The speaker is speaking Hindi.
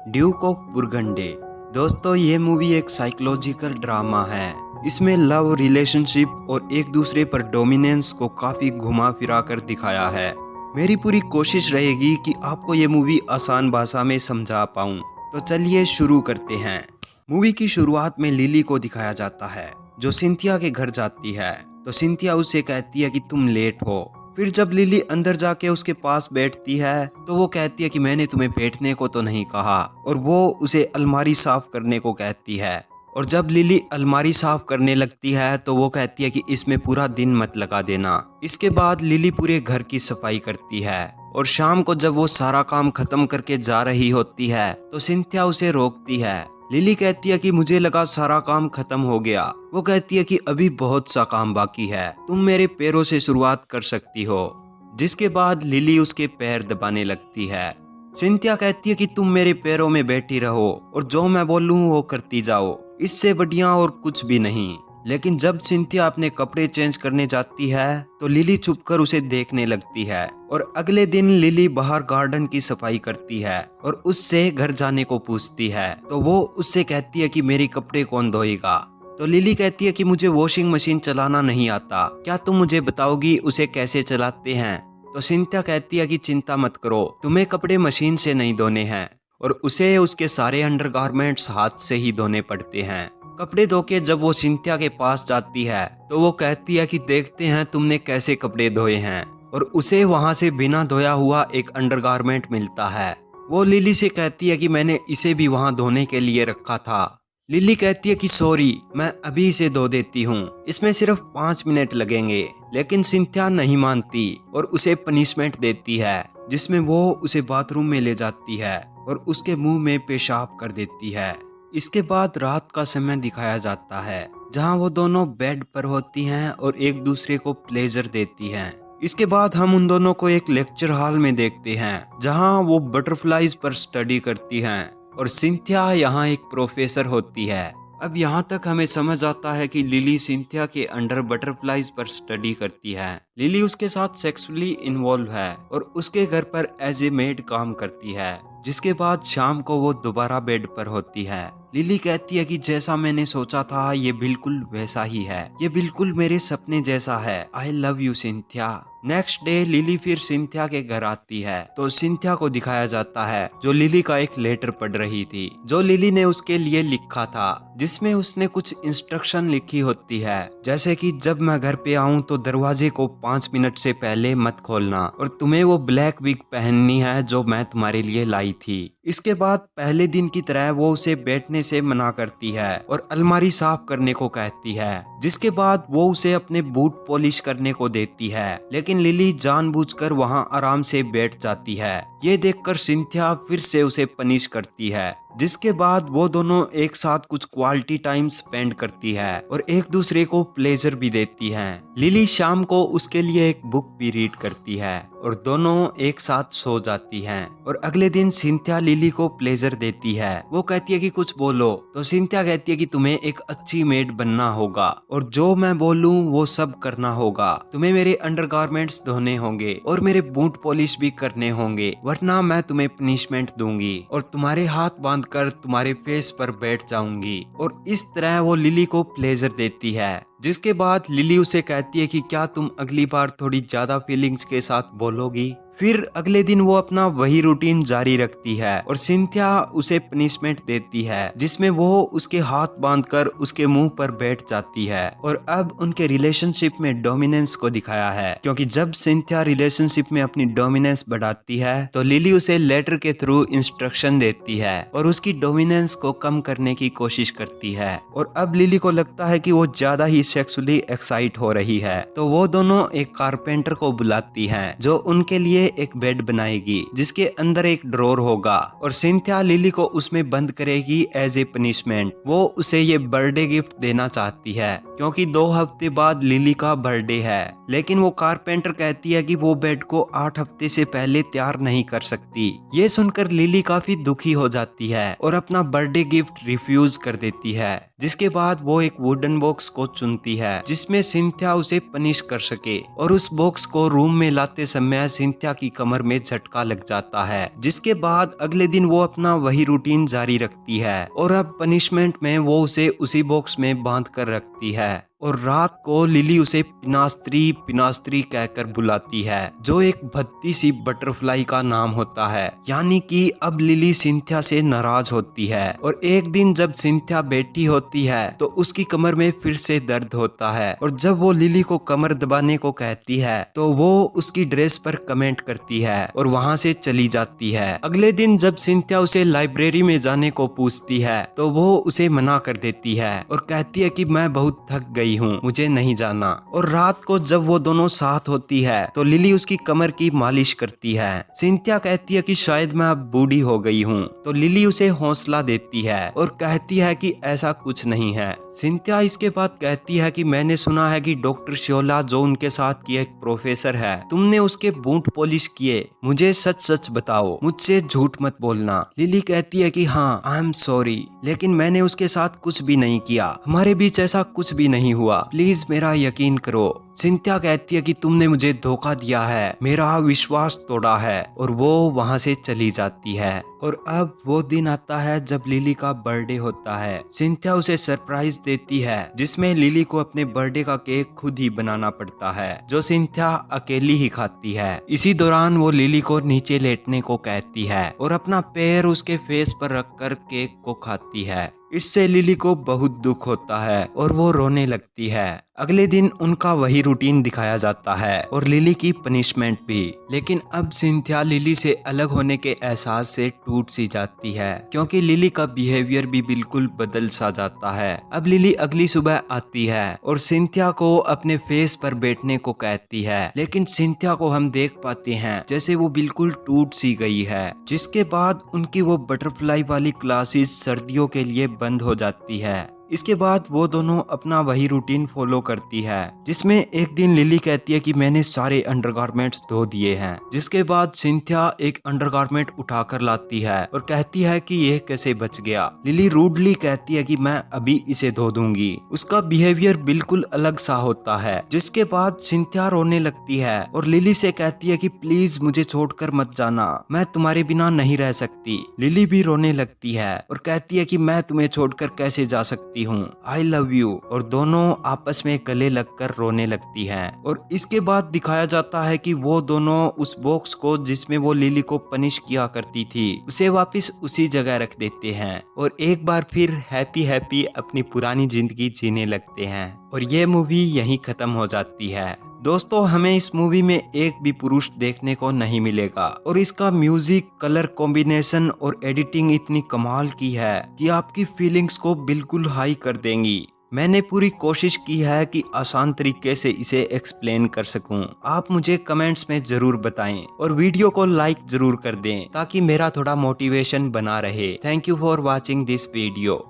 Duke of बुरगंडे। दोस्तों, ये मूवी एक साइकोलॉजिकल ड्रामा है। इसमें लव, रिलेशनशिप और एक दूसरे पर डोमिनेंस को काफी घुमा फिरा कर दिखाया है। मेरी पूरी कोशिश रहेगी कि आपको ये मूवी आसान भाषा में समझा पाऊँ। तो चलिए शुरू करते हैं। मूवी की शुरुआत में लिली को दिखाया जाता है, जो सिंथिया के घर जाती है। तो सिंथिया उससे कहती है कि तुम लेट हो। फिर जब लिली अंदर जाके उसके पास बैठती है तो वो कहती है कि मैंने तुम्हें बैठने को तो नहीं कहा, और वो उसे अलमारी साफ करने को कहती है। और जब लिली अलमारी साफ करने लगती है तो वो कहती है कि इसमें पूरा दिन मत लगा देना। इसके बाद लिली पूरे घर की सफाई करती है, और शाम को जब वो सारा काम खत्म करके जा रही होती है तो सिंथिया उसे रोकती है। लिली कहती है कि मुझे लगा सारा काम खत्म हो गया। वो कहती है कि अभी बहुत सा काम बाकी है, तुम मेरे पैरों से शुरुआत कर सकती हो। जिसके बाद लिली उसके पैर दबाने लगती है। सिंथिया कहती है कि तुम मेरे पैरों में बैठी रहो और जो मैं बोलूं वो करती जाओ, इससे बढ़िया और कुछ भी नहीं। लेकिन जब सिंथिया अपने कपड़े चेंज करने जाती है तो लिली छुपकर उसे देखने लगती है। और अगले दिन लिली बाहर गार्डन की सफाई करती है और उससे घर जाने को पूछती है। तो वो उससे कहती है कि मेरे कपड़े कौन धोएगा। तो लिली कहती है कि मुझे वॉशिंग मशीन चलाना नहीं आता, क्या तुम मुझे बताओगी उसे कैसे चलाते हैं। तो सिंथिया कहती है कि चिंता मत करो, तुम्हें कपड़े मशीन से नहीं धोने हैं, और उसे उसके सारे अंडरगारमेंट्स हाथ से ही धोने पड़ते हैं। कपड़े धो के जब वो सिंथिया के पास जाती है तो वो कहती है कि देखते हैं तुमने कैसे कपड़े धोए हैं, और उसे वहां से बिना धोया हुआ एक अंडरगारमेंट मिलता है। वो लिली से कहती है कि मैंने इसे भी वहां धोने के लिए रखा था। लिली कहती है कि सॉरी, मैं अभी इसे धो देती हूँ, इसमें सिर्फ 5 मिनट लगेंगे। लेकिन सिंथिया नहीं मानती और उसे पनिशमेंट देती है, जिसमें वो उसे बाथरूम में ले जाती है और उसके मुंह में पेशाब कर देती है। इसके बाद रात का समय दिखाया जाता है, जहां वो दोनों बेड पर होती हैं और एक दूसरे को प्लेजर देती हैं। इसके बाद हम उन दोनों को एक लेक्चर हॉल में देखते हैं, जहां वो बटरफ्लाईज पर स्टडी करती हैं और सिंथिया यहाँ एक प्रोफेसर होती है। अब यहाँ तक हमें समझ आता है कि लिली सिंथिया के अंडर बटरफ्लाईज पर स्टडी करती है। लिली उसके साथ सेक्सुअली इन्वॉल्व है और उसके घर पर एज ए मेड काम करती है। जिसके बाद शाम को वो दोबारा बेड पर होती है। लिली कहती है कि जैसा मैंने सोचा था ये बिल्कुल वैसा ही है, ये बिल्कुल मेरे सपने जैसा है। I love you Cynthia. Next day lily फिर सिंथिया के घर आती है तो सिंथिया को दिखाया जाता है, जो लिली का एक लेटर पढ़ रही थी, जो लिली ने उसके लिए लिखा था, जिसमें उसने कुछ इंस्ट्रक्शन लिखी होती है, जैसे कि जब मैं घर पे आऊं तो दरवाजे को 5 मिनट से पहले मत खोलना, और तुम्हें वो ब्लैक विग पहननी है जो मैं तुम्हारे लिए लाई थी। इसके बाद पहले दिन की तरह वो उसे बैठने से मना करती है और अलमारी साफ करने को कहती है। जिसके बाद वो उसे अपने बूट पॉलिश करने को देती है, लेकिन लिली जानबूझकर वहां आराम से बैठ जाती है। ये देखकर सिंथिया फिर से उसे पनिश करती है। जिसके बाद वो दोनों एक साथ कुछ क्वालिटी टाइम स्पेंड करती है और एक दूसरे को प्लेजर भी देती हैं। लिली शाम को उसके लिए एक बुक भी रीड करती है और दोनों एक साथ सो जाती हैं। और अगले दिन सिंथिया लिली को प्लेजर देती है। वो कहती है कि कुछ बोलो, तो सिंथिया कहती है कि तुम्हें एक अच्छी मेड बनना होगा और जो मैं बोलूं वो सब करना होगा। तुम्हें मेरे अंडरगारमेंट्स धोने होंगे और मेरे बूट पॉलिश भी करने होंगे, वरना मैं तुम्हें पनिशमेंट दूंगी और तुम्हारे हाथ बांधकर तुम्हारे फेस पर बैठ जाऊंगी। और इस तरह वो लिली को प्लेजर देती है। जिसके बाद लिली उसे कहती है कि क्या तुम अगली बार थोड़ी ज्यादा फीलिंग्स के साथ बोलोगी। फिर अगले दिन वो अपना वही रूटीन जारी रखती है और सिंथिया उसे पनिशमेंट देती है, जिसमें वो उसके हाथ बांधकर उसके मुंह पर बैठ जाती है। और अब उनके रिलेशनशिप में डोमिनेंस को दिखाया है, क्योंकि जब सिंथिया रिलेशनशिप में अपनी डोमिनेंस बढ़ाती है तो लिली उसे लेटर के थ्रू इंस्ट्रक्शन देती है और उसकी डोमिनेंस को कम करने की कोशिश करती है। और अब लिली को लगता है कि वो ज्यादा ही सेक्सुअली एक्साइट हो रही है, तो वो दोनों एक कारपेंटर को बुलाती हैं, जो उनके लिए एक बेड बनाएगी, जिसके अंदर एक ड्रॉर होगा, और सिंथिया लिली को उसमें बंद करेगी एज ए पनिशमेंट। वो उसे ये बर्थडे गिफ्ट देना चाहती है, क्योंकि 2 हफ्ते बाद लिली का बर्थडे है। लेकिन वो कारपेंटर कहती है कि वो बेड को 8 हफ्ते से पहले तैयार नहीं कर सकती। ये सुनकर लिली काफी दुखी हो जाती है और अपना बर्थडे गिफ्ट रिफ्यूज कर देती है। जिसके बाद वो एक वुडन बॉक्स को चुनती है जिसमें सिंथिया उसे पनिश कर सके, और उस बॉक्स को रूम में लाते समय सिंथिया की कमर में झटका लग जाता है। जिसके बाद अगले दिन वो अपना वही रूटीन जारी रखती है और अब पनिशमेंट में वो उसे उसी बॉक्स में बांध कर रखती है। और रात को लिली उसे पिनास्त्री पिनास्त्री कहकर बुलाती है, जो एक भद्दी सी बटरफ्लाई का नाम होता है। यानी कि अब लिली सिंथिया से नाराज होती है। और एक दिन जब सिंथिया बैठी होती है तो उसकी कमर में फिर से दर्द होता है, और जब वो लिली को कमर दबाने को कहती है तो वो उसकी ड्रेस पर कमेंट करती है और वहाँ से चली जाती है। अगले दिन जब सिंथिया उसे लाइब्रेरी में जाने को पूछती है तो वो उसे मना कर देती है और कहती है कि मैं बहुत थक गई हूँ, मुझे नहीं जाना। और रात को जब वो दोनों साथ होती है तो लिली उसकी कमर की मालिश करती है। सिंथिया कहती है कि शायद मैं अब बूढ़ी हो गई हूँ, तो लिली उसे हौसला देती है और कहती है कि ऐसा कुछ नहीं है। सिंथिया इसके बाद कहती है कि मैंने सुना है कि डॉक्टर श्योला जो उनके साथ की एक प्रोफेसर है, तुमने उसके बूट पॉलिश किए, मुझे सच सच बताओ, मुझसे झूठ मत बोलना। लिली कहती है कि हाँ, आई एम सॉरी, लेकिन मैंने उसके साथ कुछ भी नहीं किया, हमारे बीच ऐसा कुछ भी नहीं हुआ, प्लीज मेरा यकीन करो। सिंथिया कहती है कि तुमने मुझे धोखा दिया है, मेरा विश्वास तोड़ा है, और वो वहाँ से चली जाती है। और अब वो दिन आता है जब लिली का बर्थडे होता है। सिंथिया उसे सरप्राइज देती है जिसमें लिली को अपने बर्थडे का केक खुद ही बनाना पड़ता है, जो सिंथिया अकेली ही खाती है। इसी दौरान वो लिली को नीचे लेटने को कहती है और अपना पैर उसके फेस पर रखकर केक को खाती है। इससे लिली को बहुत दुख होता है और वो रोने लगती है। अगले दिन उनका वही रूटीन दिखाया जाता है और लिली की पनिशमेंट भी। लेकिन अब सिंथिया लिली से अलग होने के एहसास से टूट सी जाती है, क्योंकि लिली का बिहेवियर भी बिल्कुल बदल सा जाता है। अब लिली अगली सुबह आती है और सिंथिया को अपने फेस पर बैठने को कहती है, लेकिन सिंथिया को हम देख पाते हैं जैसे वो बिल्कुल टूट सी गई है। जिसके बाद उनकी वो बटरफ्लाई वाली क्लासेस सर्दियों के लिए बंद हो जाती है। इसके बाद वो दोनों अपना वही रूटीन फॉलो करती है, जिसमें एक दिन लिली कहती है कि मैंने सारे अंडरगारमेंट्स धो दिए हैं। जिसके बाद सिंथिया एक अंडरगारमेंट उठाकर लाती है और कहती है कि ये कैसे बच गया। लिली रूडली कहती है कि मैं अभी इसे धो दूंगी। उसका बिहेवियर बिल्कुल अलग सा होता है। जिसके बाद सिंथिया रोने लगती है और लिली से कहती है कि प्लीज मुझे छोड़कर मत जाना, मैं तुम्हारे बिना नहीं रह सकती। लिली भी रोने लगती है और कहती है कि मैं तुम्हें छोड़कर कैसे जा सकती हूँ, आई लव यू। और दोनों आपस में गले लगकर रोने लगती हैं। और इसके बाद दिखाया जाता है कि वो दोनों उस बॉक्स को जिसमें वो लिली को पनिश किया करती थी उसे वापस उसी जगह रख देते हैं और एक बार फिर हैप्पी हैप्पी अपनी पुरानी जिंदगी जीने लगते हैं। और ये मूवी यहीं खत्म हो जाती है। दोस्तों, हमें इस मूवी में एक भी पुरुष देखने को नहीं मिलेगा और इसका म्यूजिक, कलर कॉम्बिनेशन और एडिटिंग इतनी कमाल की है कि आपकी फीलिंग्स को बिल्कुल हाई कर देंगी। मैंने पूरी कोशिश की है कि आसान तरीके से इसे एक्सप्लेन कर सकूं। आप मुझे कमेंट्स में जरूर बताएं और वीडियो को लाइक जरूर कर दें ताकि मेरा थोड़ा मोटिवेशन बना रहे। Thank you for watching this video.